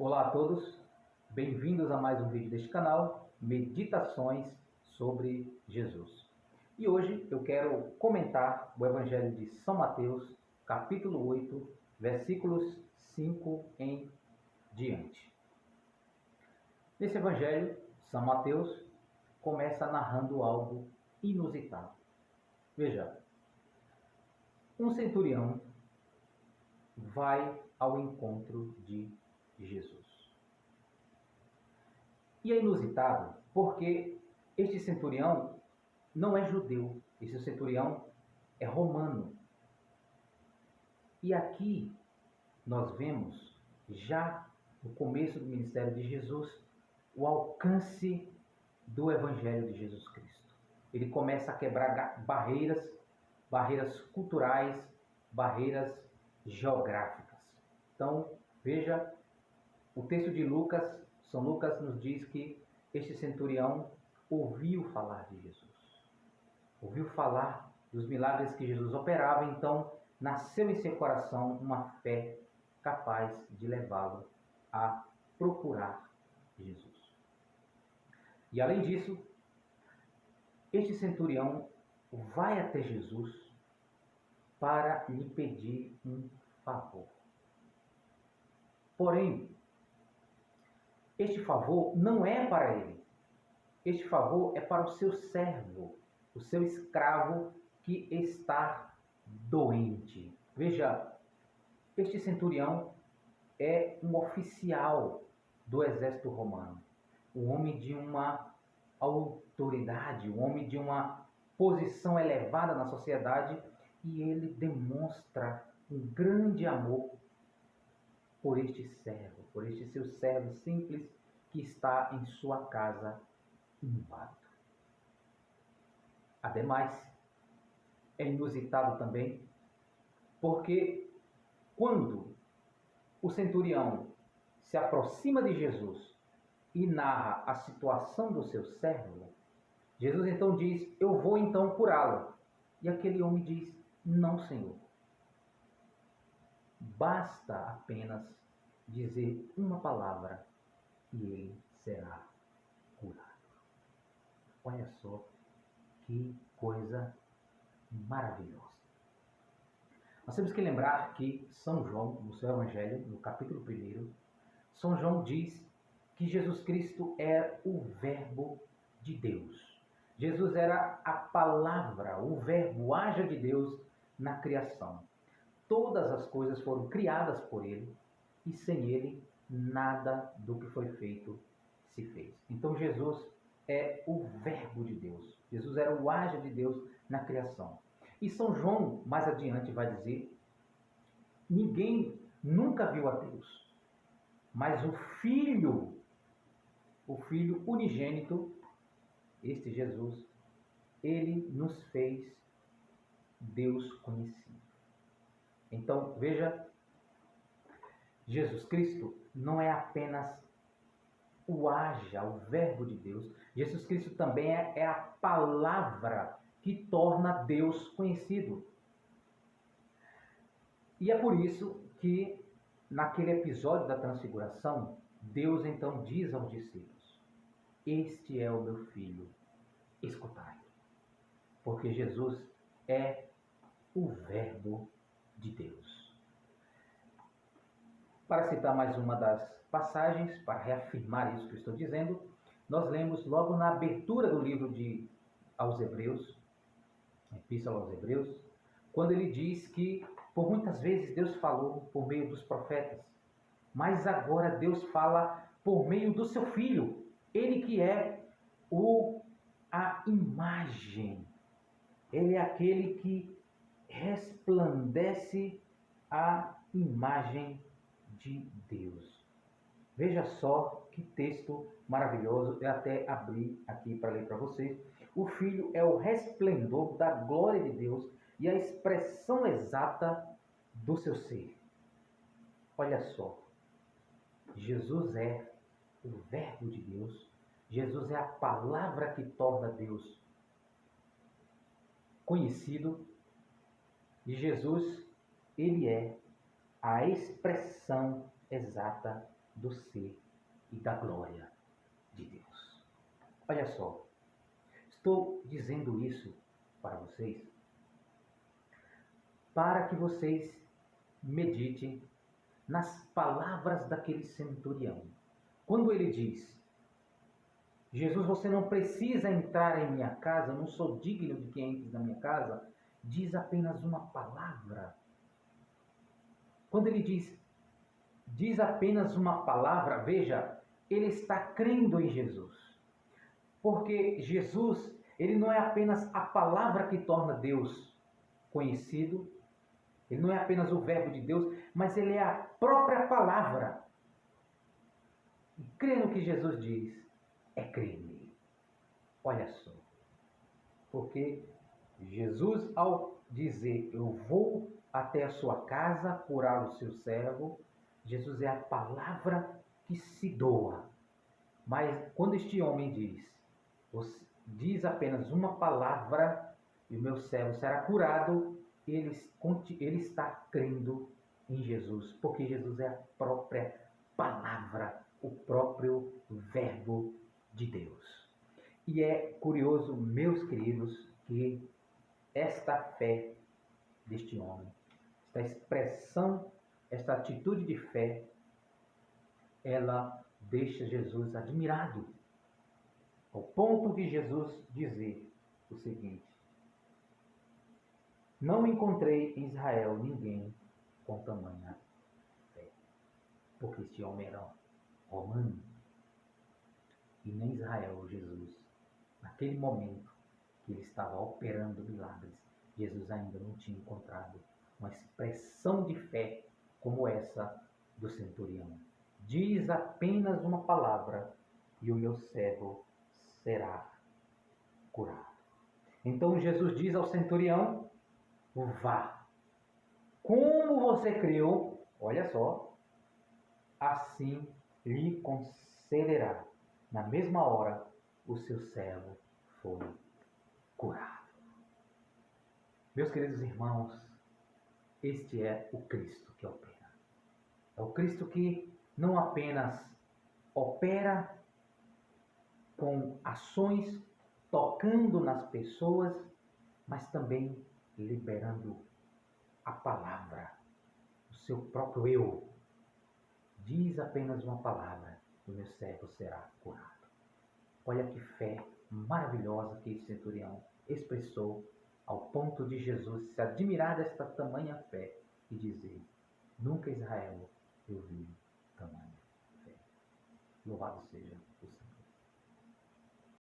Olá a todos, bem-vindos a mais um vídeo deste canal, Meditações sobre Jesus. E hoje eu quero comentar o Evangelho de São Mateus, capítulo 8, versículos 5 em diante. Nesse Evangelho, São Mateus começa narrando algo inusitado. Veja, um centurião vai ao encontro de Jesus. E é inusitado porque este centurião não é judeu, esse centurião é romano. E aqui nós vemos, já no começo do ministério de Jesus, o alcance do Evangelho de Jesus Cristo. Ele começa a quebrar barreiras culturais, barreiras geográficas. Então, veja, o texto de São Lucas nos diz que este centurião ouviu falar de Jesus. Ouviu falar dos milagres que Jesus operava, então nasceu em seu coração uma fé capaz de levá-lo a procurar Jesus. E além disso, este centurião vai até Jesus para lhe pedir um favor. Porém, este favor não é para ele. Este favor é para o seu servo, o seu escravo que está doente. Veja, este centurião é um oficial do exército romano, um homem de uma autoridade, um homem de uma posição elevada na sociedade, e ele demonstra um grande amor por este servo, por este seu servo simples que está em sua casa inválido. Ademais, é inusitado também porque quando o centurião se aproxima de Jesus e narra a situação do seu servo, Jesus então diz: eu vou então curá-lo. E aquele homem diz: não, Senhor. Basta apenas dizer uma palavra e ele será curado. Olha só que coisa maravilhosa. Nós temos que lembrar que São João, no seu Evangelho, no capítulo 1, São João diz que Jesus Cristo é o Verbo de Deus. Jesus era a palavra, o Verbo, haja de Deus na criação. Todas as coisas foram criadas por ele e sem ele nada do que foi feito se fez. Então Jesus é o Verbo de Deus. Jesus era o haja de Deus na criação. E São João, mais adiante, vai dizer: ninguém nunca viu a Deus, mas o Filho unigênito, este Jesus, ele nos fez Deus conhecido. Então, veja, Jesus Cristo não é apenas o haja, o Verbo de Deus. Jesus Cristo também é a palavra que torna Deus conhecido. E é por isso que, naquele episódio da transfiguração, Deus então diz aos discípulos: este é o meu filho, escutai. Porque Jesus é o Verbo de Deus. Para citar mais uma das passagens, para reafirmar isso que eu estou dizendo, nós lemos logo na abertura do livro aos Hebreus, a Epístola aos Hebreus, quando ele diz que por muitas vezes Deus falou por meio dos profetas, mas agora Deus fala por meio do seu Filho, ele que é a imagem, ele é aquele que resplandece a imagem de Deus. Veja só que texto maravilhoso, eu até abri aqui para ler para vocês. O Filho é o resplendor da glória de Deus e a expressão exata do seu ser. Olha só, Jesus é o Verbo de Deus, Jesus é a palavra que torna Deus conhecido, e Jesus, ele é a expressão exata do ser e da glória de Deus. Olha só, estou dizendo isso para vocês para que vocês meditem nas palavras daquele centurião. Quando ele diz: Jesus, você não precisa entrar em minha casa, eu não sou digno de que entres na minha casa, diz apenas uma palavra. Quando ele diz apenas uma palavra, veja, ele está crendo em Jesus. Porque Jesus, ele não é apenas a palavra que torna Deus conhecido, ele não é apenas o verbo de Deus, mas ele é a própria palavra. E crer no que Jesus diz é crer nele. Olha só. Porque Jesus, ao dizer, eu vou até a sua casa curar o seu servo, Jesus é a palavra que se doa. Mas quando este homem diz apenas uma palavra e o meu servo será curado, ele está crendo em Jesus, porque Jesus é a própria palavra, o próprio verbo de Deus. E é curioso, meus queridos, que esta fé deste homem, esta expressão, esta atitude de fé, ela deixa Jesus admirado, ao ponto de Jesus dizer o seguinte: não encontrei em Israel ninguém com tamanha fé. Porque este homem era romano. E nem Israel, Jesus, naquele momento que ele estava operando milagres, Jesus ainda não tinha encontrado uma expressão de fé como essa do centurião. Diz apenas uma palavra e o meu servo será curado. Então Jesus diz ao centurião: vá. Como você creu, olha só, assim lhe concederá. Na mesma hora, o seu servo foi curado. Meus queridos irmãos, este é o Cristo que opera. É o Cristo que não apenas opera com ações tocando nas pessoas, mas também liberando a palavra, o seu próprio eu. Diz apenas uma palavra e o meu servo será curado. Olha que fé maravilhosa que esse centurião expressou, ao ponto de Jesus se admirar desta tamanha fé e dizer: nunca Israel eu vi tamanha fé. Louvado seja o Senhor.